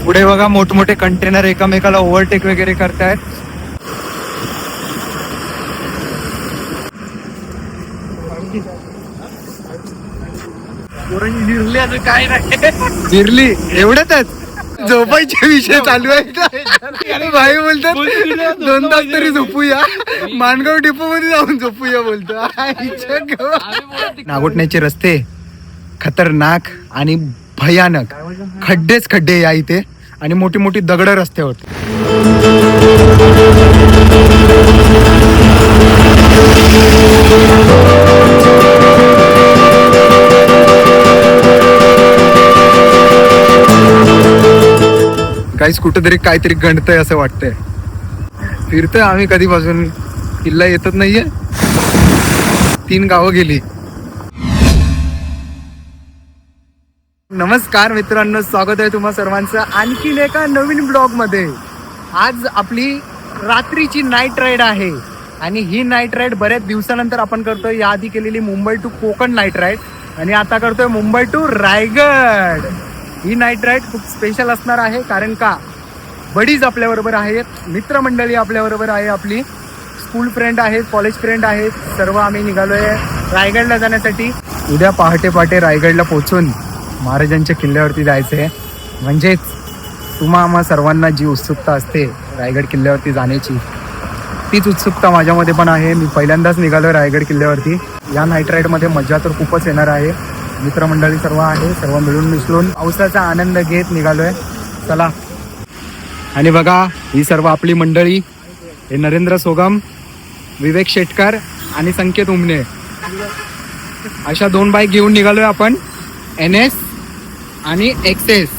पुढे बघा मोठमोठे कंटेनर एकमेकाला ओव्हरटेक वगैरे करतायत. काय नाही जिरली एवढ्यातच झोपायचे विषय चालू आहे. भाई बोलतात 2 तास तरी झोपूया, माणगाव डिपो मध्ये जाऊन झोपूया बोलतो. नागोठण्याचे रस्ते खतरनाक आणि भयानक, खड्डेच खड्डे या इथे आणि मोठी मोठी दगड रस्त्यावर. काहीच कुठेतरी काहीतरी गणतंय असं वाटतंय. फिरतोय आम्ही कधीपासून, किल्ला येतच नाहीये. 3 गावं गेली. नमस्कार मित्रांनो, स्वागत आहे तुम्हा सर्वांचं आणखीन एका नवीन ब्लॉग मध्ये. आज आपली रात्रीची नाईट राईड आहे आणि ही नाईट राईड बऱ्याच दिवसानंतर आपण करतोय. याआधी केलेली Mumbai to Konkan night ride आणि आता करतोय मुंबई टू रायगड. ही नाईट राईड खूप स्पेशल असणार आहे, कारण का बडीज आपल्याबरोबर आहेत, मित्रमंडळी आपल्याबरोबर आहे, आपली स्कूल फ्रेंड आहेत, कॉलेज फ्रेंड आहेत. सर्व आम्ही निघालोय रायगडला जाण्यासाठी. उद्या पहाटे पहाटे रायगडला पोहोचून महाराजांच्या किल्ल्यावरती जायचंय. म्हणजेच आम्हा सर्वांना जी उत्सुकता असते रायगड किल्ल्यावरती जाण्याची, तीच उत्सुकता माझ्यामध्ये पण आहे. मी पहिल्यांदाच निघालोय रायगड किल्ल्यावरती. या नाईट राईडमध्ये मजा तर खूपच येणार आहे. मित्रमंडळी सर्व आहे, सर्व मिळून मिसळून पावसाचा आनंद घेत निघालोय. चला. आणि बघा ही सर्व आपली मंडळी, हे नरेंद्र सोगम, विवेक शेटकर आणि संकेत उमने, अशा 2 बाईक घेऊन निघालोय आपण. NS आणि XS.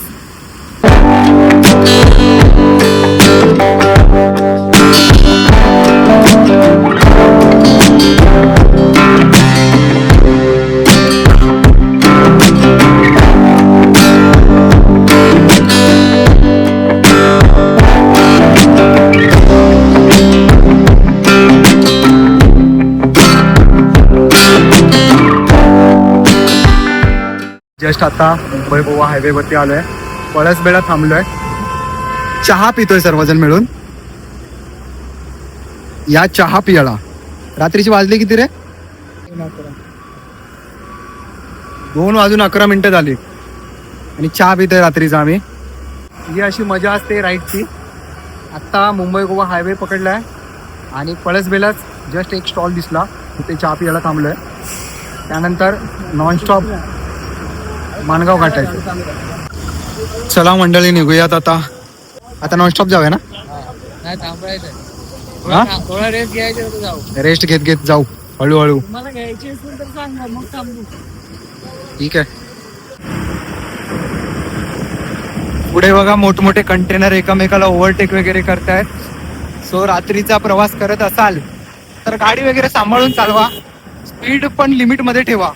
जस्ट आता मुंबई गोवा हायवे वरती आलोय. पळसबेळा थांबलोय, चहा पितोय सर्वजण मिळून. या चहा पियाला रात्रीची वाजले किती रे? 2:11 झाली आणि चहा पितोय रात्रीचा आम्ही. ही अशी मजा असते राईडची. आत्ता मुंबई गोवा हायवे पकडलाय आणि पळसबेलाच जस्ट एक स्टॉल दिसला, तिथे चहा पियाला थांबलोय. त्यानंतर नॉनस्टॉप माणगाव घाटायचं. चला मंडळी, निघूयात आता. आता नॉनस्टॉप जाऊया ना? रेस्ट घेत घेत जाऊ हळूहळू. ठीक आहे. पुढे बघा मोठमोठे कंटेनर एकमेकाला ओव्हरटेक वगैरे करतायत. सो रात्रीचा प्रवास करत असाल तर गाडी वगैरे सांभाळून चालवा, स्पीड पण लिमिट मध्ये ठेवा.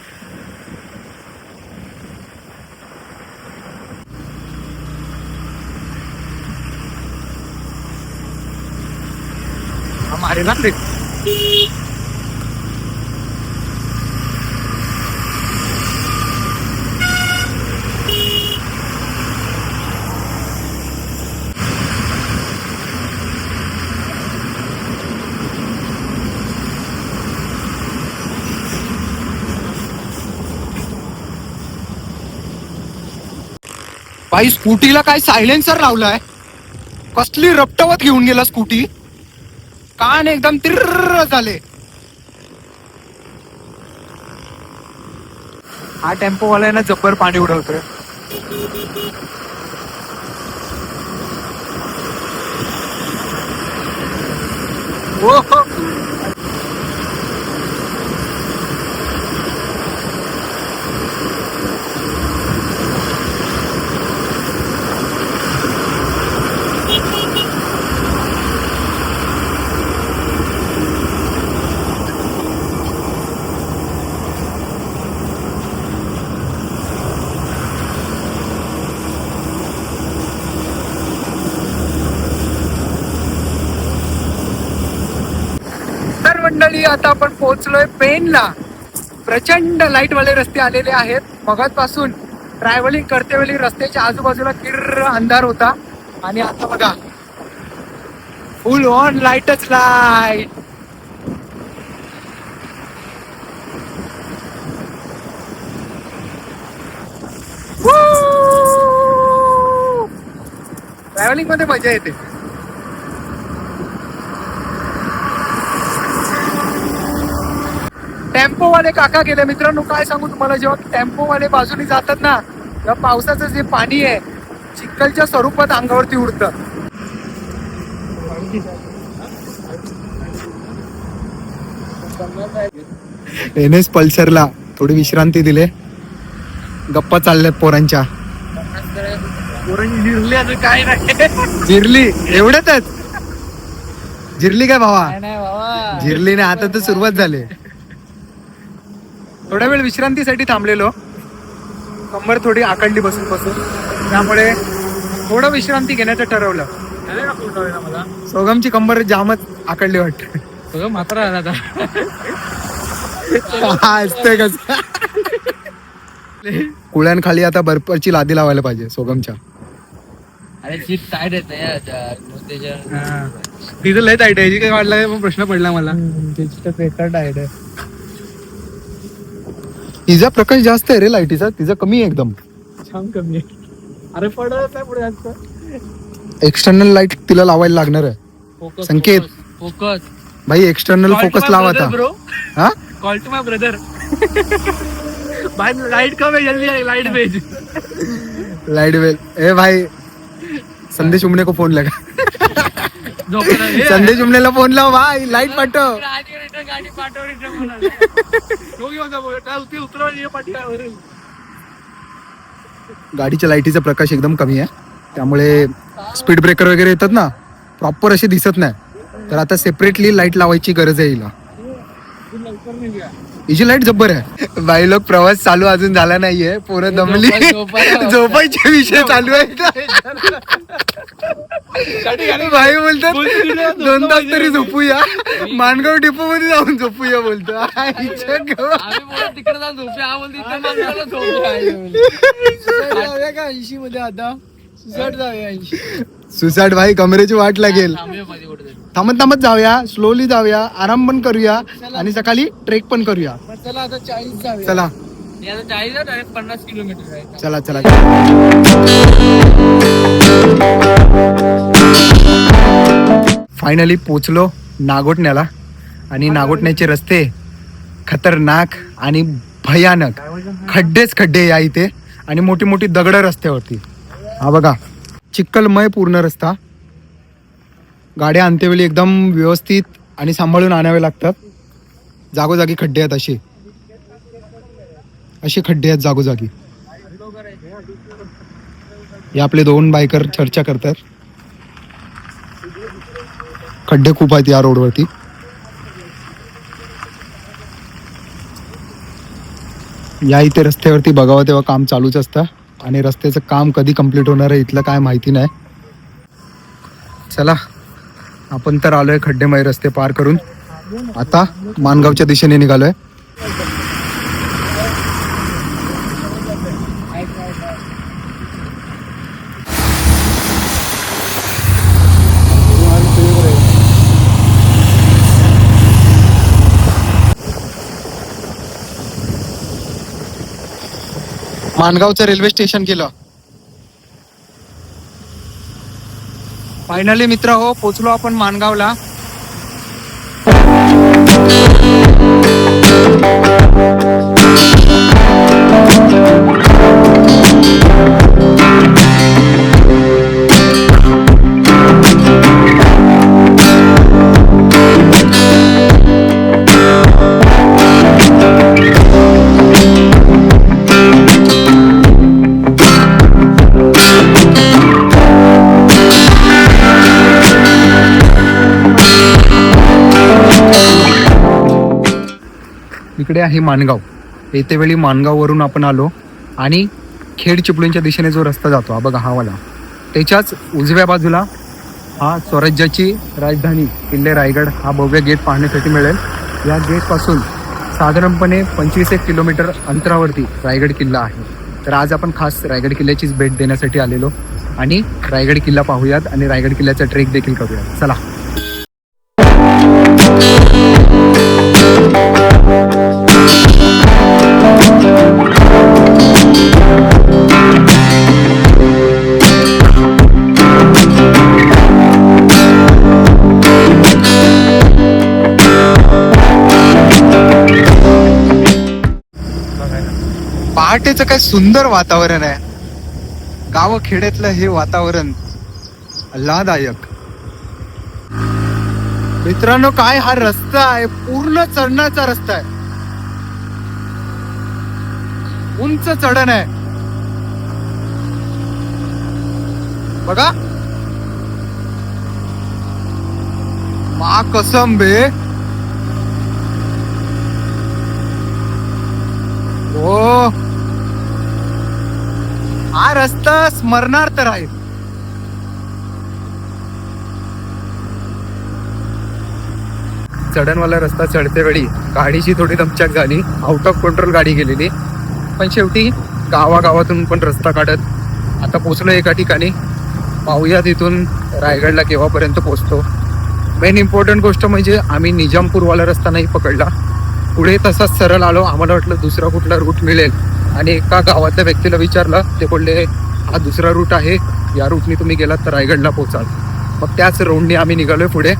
मारे ना बाई, स्कूटीला काय सायलेन्सर लावलाय? कसली रपटवत घेऊन गेला स्कूटी. कान एकदम तिर्र झाले. हा टेम्पो वाला ना जब्बर पाणी उडवतोय. हो. मंडळी आता आपण पोहोचलोय पेनला. प्रचंड लाईट वाले रस्ते आलेले आहेत. मगाचपासून ट्रॅव्हलिंग करते वेळी रस्त्याच्या आजूबाजूला किर्र अंधार होता आणि आता बघा फुल ऑन लाईटच लाईट. ट्रॅव्हलिंग मध्ये मजा येते. टेम्पोवाले काका गेले मित्रांनो. काय सांगू तुम्हाला, जेव्हा टेम्पोवाले बाजूने जातात ना तेव्हा पावसाचं जे पाणी आहे चिखलच्या स्वरूपात अंगावरती उडतं. एनएस पल्सरला थोडी विश्रांती दिले. गप्पा चालल्यात पोरांच्या. जिरली अजून काय नाही. जिरली एवढ्यातच जिरली काय भावा? नाही बाबा, जिरली नाही, आता तर सुरुवात झाली. थोडा वेळ विश्रांतीसाठी थांबलेलो. कंबर थोडी आकडली बसून बसून, त्यामुळे थोडं विश्रांती घेण्याचं ठरवलं. मला सोगमची कंबर जामच आकडली वाटते. सगळं मात्र आता असते कस कुळ्यांखाली आता बर्फाची लादी लावायला पाहिजे सोगमच्या. अरे सीट टाईट येते यार. तिथं लय टाईट आहे. काय वाटलं पण प्रश्न पडला मला. तिचा प्रकाश जास्त आहे रे लाईटीचा, तिचा कमी आहे एकदम. छान कमी आहे. अरे पडत नाही पुढे जास्त. एक्सटर्नल लाईट तिला लावायला लागणार आहे. फोकस संकेत. फोकस भाई एक्सटर्नल फोकस लावा आता. ब्रो, हा कॉल टू माय ब्रदर. भाई लाइट कम है, जल्दी लाइट भेज. लाइट वेल. ए भाई संदेश उमने को फोन लगा. संदेश उमनेला फोन लाव भाई, लाईट पाठव. गाडी पाठव. गाडीच्या लाईटीचा प्रकाश एकदम कमी आहे, त्यामुळे स्पीड ब्रेकर वगैरे येतात ना प्रॉपर असे दिसत नाही. तर आता सेपरेटली लाईट लावायची गरज आहे हिला. हिची लाईट जब्बर आहे. बाई लोक प्रवास चालू अजून झाला नाहीये, पोरं दमली. झोपायचे विषय चालू आहेत. भाई बोलतात 2 तास तरी झोपूया, माणगाव डिपो मध्ये जाऊन झोपूया बोलतो. तिकडे जाऊन झोपूया का 80 मध्ये आता. सुसाट जाऊया 80. सुसाट भाई कमरेची वाट लागेल. थांबत थांबत जाऊया, स्लोली जाऊया, आराम पण करूया आणि सकाळी ट्रेक पण करूया. चला आता 40 जाऊया. चला 40 डायरेक्ट 50 किलोमीटर आहे. चला चला. फायनली पोचलो नागोठण्याला आणि नागोठण्याचे रस्ते खतरनाक आणि भयानक. खड्डेच खड्डे या इथे आणि मोठी मोठी दगड रस्त्यावरती. हा बघा चिखलमय पूर्ण रस्ता. गाड्या आणतेवेळी एकदम व्यवस्थित आणि सांभाळून आणावे लागतात. जागोजागी खड्डे आहेत, असे खड्डे आहेत जागोजागी. हे आपले 2 बायकर चर्चा करतात. खड्डे खूप आहेत या रोडवरती. या इथे रस्त्यावरती बघावं तेव्हा काम चालूच असतं आणि रस्त्याचं काम कधी कंप्लीट होणार आहे इथलं काय माहिती नाही. चला आपण तर आलोय खड्डेमय रस्ते पार करून. आता माणगावच्या दिशेने निघालोय. माणगावचं रेल्वे स्टेशन केलं. फायनली मित्र हो पोचलो आपण माणगावला. इकडे आहे माणगाव. येते वेळी माणगाववरून आपण आलो आणि खेड चिपळूणच्या दिशेने जो रस्ता जातो हा बघा हा वाला, त्याच्याच उजव्या बाजूला हा स्वराज्याची राजधानी किल्ले रायगड हा भव्य गेट पाहण्यासाठी मिळेल. या गेटपासून साधारणपणे 25-1 किलोमीटर अंतरावरती रायगड किल्ला आहे. तर आज आपण खास रायगड किल्ल्याचीच भेट देण्यासाठी आलेलो आणि रायगड किल्ला पाहूयात आणि रायगड किल्ल्याचा ट्रेक देखील करूयात. चला. पहाटेचं काय सुंदर वातावरण आहे. गाव खेड्यातलं हे वातावरण आल्हाददायक. मित्रांनो, काय हा रस्ता आहे, पूर्ण चढण्याचा रस्ता आहे. उंच चढण आहे बघा. मा कसम बे. हो, हा रस्ता स्मरणार्थ राहील. चढणवाला रस्ता चढते वेळी गाडीची थोडी दमछाक झाली, आउट ऑफ कंट्रोल गाडी गेलेली, पण शेवटी गावागावातून पण रस्ता काढत आता पोचलो एका ठिकाणी. पाहूया तिथून रायगडला केव्हापर्यंत पोचतो. मेन इम्पॉर्टंट गोष्ट म्हणजे आम्ही निजामपूरवाला रस्ता नाही पकडला, पुढे तसाच सरळ आलो. आम्हाला वाटलं दुसरा कुठला रूट मिळेल आणि एका गावातल्या व्यक्तीला विचारलं, ते बोलले हा दुसरा रूट आहे, या रूटनी तुम्ही गेलात तर रायगडला पोचाल. मग त्याच रोडनी आम्ही निघालोय पुढे.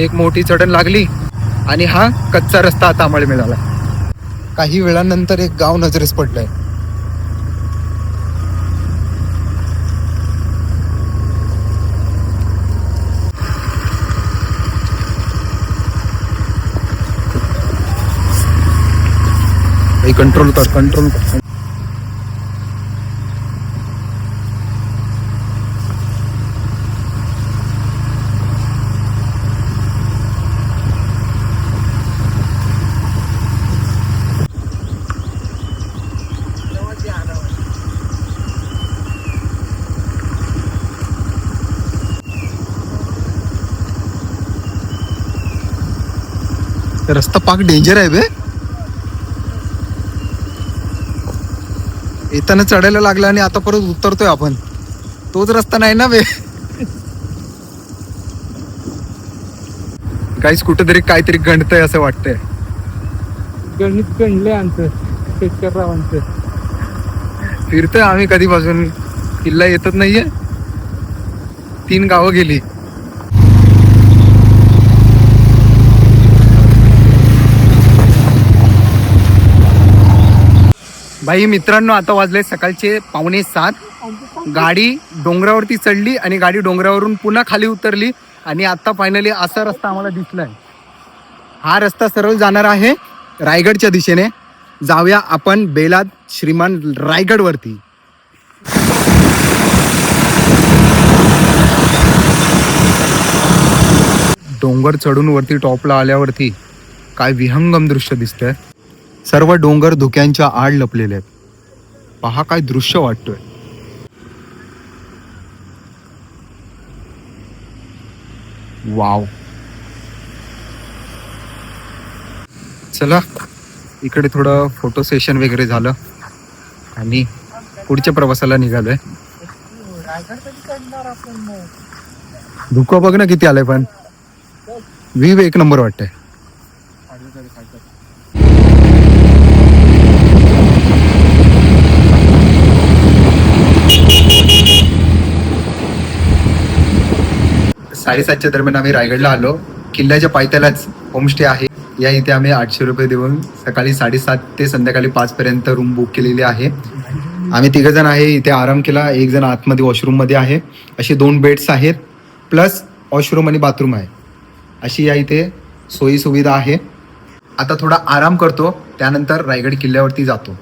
एक मोठी चढण लागली आणि हा कच्चा रस्ता आता आम्हाला मिळाला. काही वेळानंतर एक गाव नजरेस पडलंय. कंट्रोल कर, कंट्रोल कर. रस्ता पाक डेंजर आहे बे. येताना चढायला लागला आणि आता परत उतरतोय आपण. तोच रस्ता नाही ना बे. काहीच कुठेतरी काहीतरी गणतंय असं वाटतंय. गणित गणले आमचं शेतकऱ्यांचं. फिरतोय आम्ही कधीपासून, किल्ला येतच नाहीये. 3 गावं गेली. भाई मित्रांनो, आता वाजले सकाळचे 6:45. गाडी डोंगरावरती चढली आणि गाडी डोंगरावरून पुन्हा खाली उतरली आणि आता फायनली असा रस्ता आम्हाला दिसलाय. हा रस्ता सरळ जाणार आहे रायगडच्या दिशेने. जाऊया आपण बेलाद श्रीमान रायगड वरती. डोंगर चढून वरती टॉपला आल्यावरती काय विहंगम दृश्य दिसतंय. सर्व डोंगर धुक्यांच्या आड लपलेले आहेत. पहा काय दृश्य वाटतोय. वाव. चला, इकडे थोडं फोटो सेशन वगैरे झालं आणि पुढच्या प्रवासाला निघालोय. धुकं बघ ना किती आलंय, पण व्ह्यू एक नंबर वाटतंय. साडेसातच्या दरम्यान आम्ही रायगडला आलो. किल्ल्याच्या पायथ्यालाच होमस्टे आहे. या इथे आम्ही 800 रुपये देऊन सकाळी 7:30 ते संध्याकाळी 5 पर्यंत रूम बुक केलेली आहे. आम्ही 3 जण आहे. इथे आराम केला. 1 जण आतमध्ये वॉशरूम मध्ये आहे. असे 2 बेड्स आहेत, प्लस वॉशरूम आणि बाथरूम आहे. अशी या इथे सोयी सुविधा आहे. आता थोडा आराम करतो, त्यानंतर रायगड किल्ल्यावरती जातो.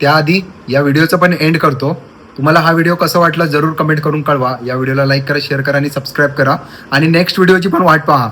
त्याआधी या व्हिडिओचा पण एंड करतो. तुम्हाला हा व्हिडिओ कसा वाटला जरूर कमेंट करून कळवा. या व्हिडिओला लाईक करा, शेअर करा आणि सबस्क्राईब करा आणि नेक्स्ट व्हिडिओची पण वाट पहा.